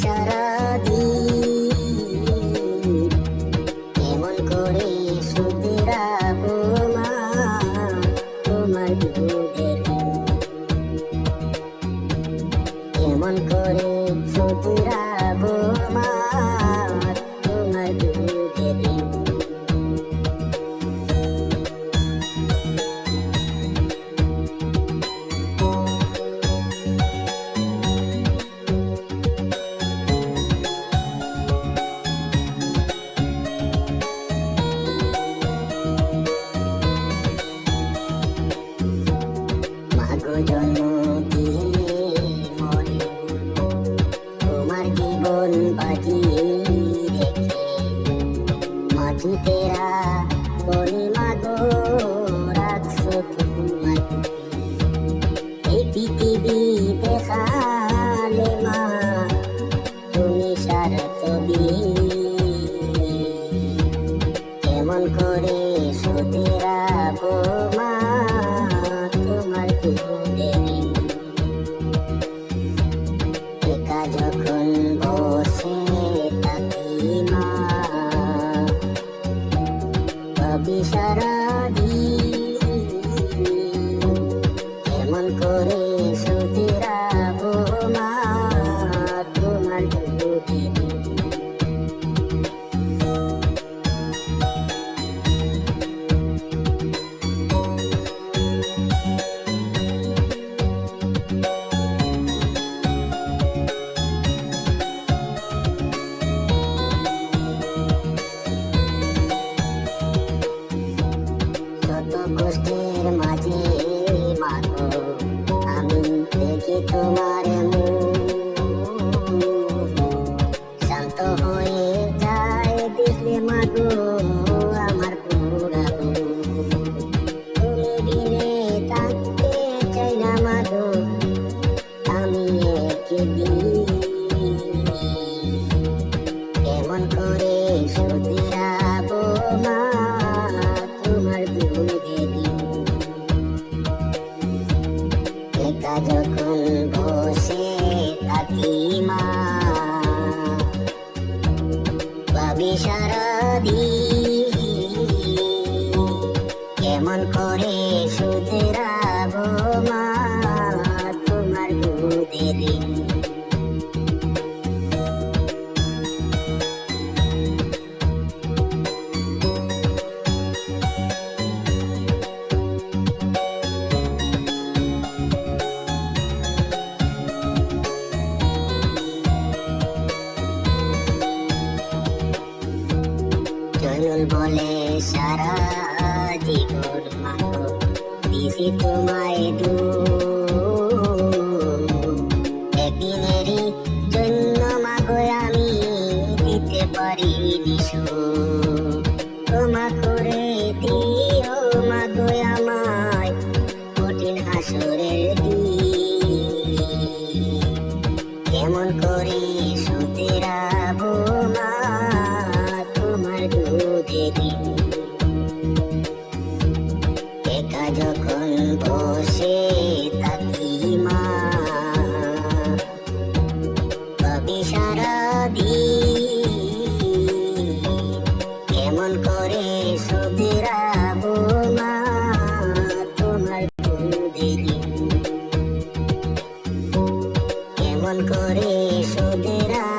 সারাদিন কেমন করে শুধরাবো মা তোমার দুধের কেমন করে শুধরাবো মা তোমার দুধের জন্ম দিয়ে মরে তোমার জীবন বাজিয়ে রেখে মাটিতেরা বলি মাগো রাখছো তোমার এই পৃথিবী দেখালে মা তুমি সারা ছবি কেমন করে শুধরাবো মা তোমার একা যখন বসে থাকি মা ভাবি সারাদিন কেমন করে শুধরাবো মা তোমার দুধের কষ্টের মাঝে মাগো আমি দেখি তোমার শান্ত হয়ে যায় দেখলে মাগো আমার পুরা তুমি বিনে থাকতে চাই না মাগো আমি একদিন কেমন করে শুধরাবো মা তোমার দুধের একা যখন বসে থাকি মা ভাবি সারাদিন কেমন করে শুধরাবো মা তোমার দুধের জয়নুল বলে সারা জীবন মাগো দিছি তোমায় একদিনেরই জন্য মাগো আমি দিতে পারি নিশু তোমা করে দিও মাগো আমায় কঠিন হাসরের দিন কেমন করে শুধরাবো মা তোমার দুধের একা যখন বসে থাকি মা ভাবি সারাদিন কেমন করে শুধরাবো মা তোমার দুধের কেমন করে শুধরা